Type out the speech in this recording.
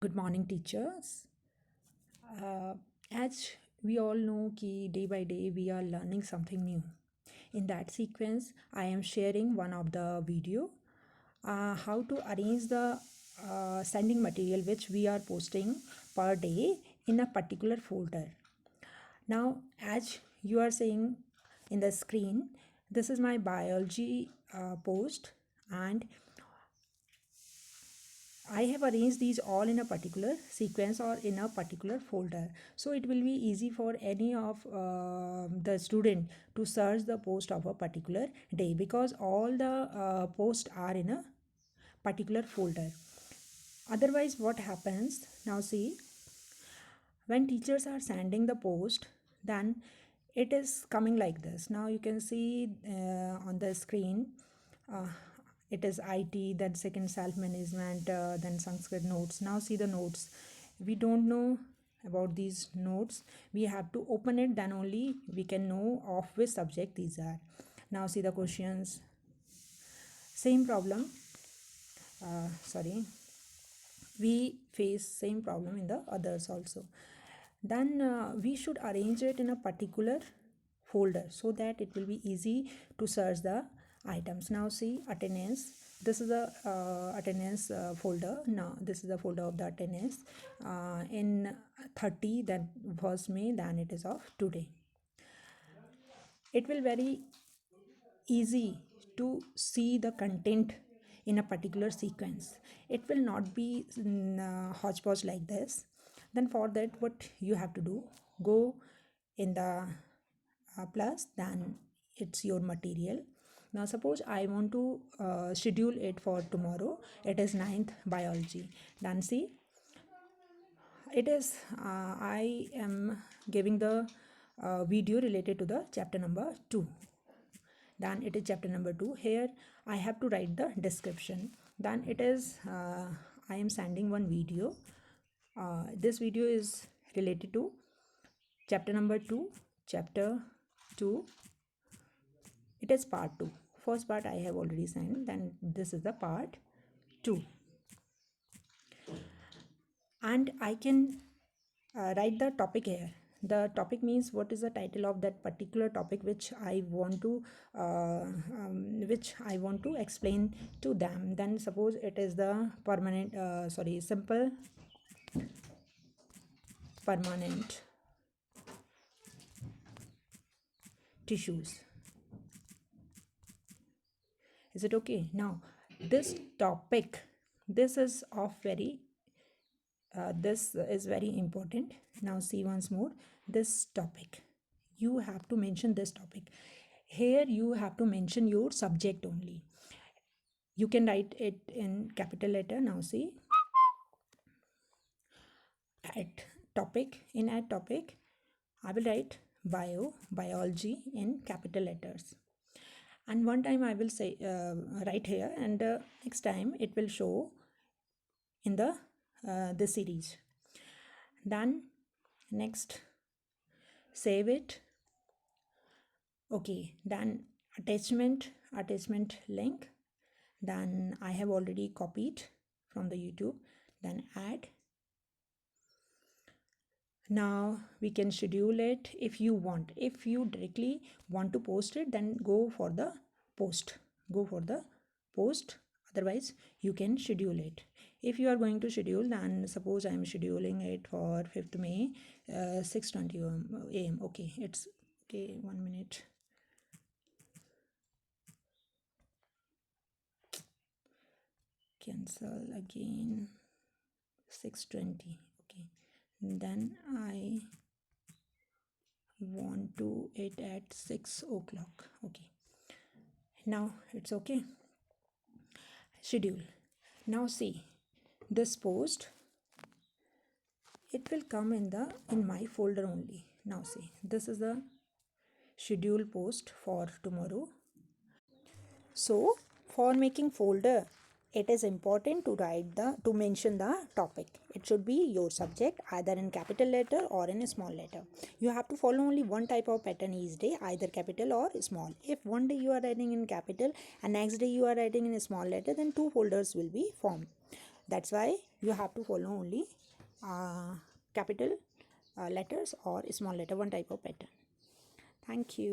Good morning, teachers. Uh, as we all know, ki day by day we are learning something new. In that sequence, I am sharing one of the video how to arrange the sending material which we are posting per day in a particular folder. Now, as you are seeing in the screen, this is my biology post, and I have arranged these all in a particular sequence or in a particular folder. So it will be easy for any of the student to search the post of a particular day because all the posts are in a particular folder. Otherwise, what happens now? See, when teachers are sending the post, then it is coming like this. Now you can see on the screen. Uh, it is IT, then second self management, then Sanskrit notes. Now see the notes. We don't know about these notes. We have to open it, then only we can know of which subject these are. Now see the questions. Same problem. Sorry, we face same problem in the others also. Then we should arrange it in a particular folder so that it will be easy to search the items. Now see attendance. This is the attendance folder. Now this is the folder of the attendance in 30, then 1st May, then it is of today. It will very easy to see the content in a particular sequence. It will not be hodgepodge like this. Then for that, what you have to do, go in the plus, then it's your material. Now suppose I want to schedule it for tomorrow. It is 9th biology. Then see, it is I am giving the video related to the chapter number 2. Then it is chapter number 2. Here I have to write the description. Then it is I am sending one video. This video is related to chapter number 2. Chapter 2, it is part 2. First part I have already sent, then this is the part 2. And I can write the topic here. The topic means what is the title of that particular topic which I want to explain to them. Then suppose it is the simple permanent tissues. Is it okay? Now this topic, this is of very this is very important. Now see once more, this topic, you have to mention this topic. Here you have to mention your subject only. You can write it in capital letter. Now see, at topic, in at topic I will write biology in capital letters, and one time I will say write here, and next time it will show in the series. Then next, save it. Okay, then attachment link, then I have already copied from the YouTube. Then add. Now we can schedule it if you want. If you directly want to post it, then go for the post. Otherwise you can schedule it. If you are going to schedule, then suppose I am scheduling it for 5th May 6:20 am. Okay, it's okay. 1 minute. Cancel again. 6:20. Okay, then I want to it at 6 o'clock. Okay, now it's okay. Schedule. Now see, this post, it will come in my folder only. Now see, this is the schedule post for tomorrow. So for making folder, it is important to mention the topic. It should be your subject either in capital letter or in a small letter. You have to follow only one type of pattern each day, either capital or small. If one day you are writing in capital and next day you are writing in a small letter, then two folders will be formed. That's why you have to follow only capital letters or small letter, one type of pattern. Thank you.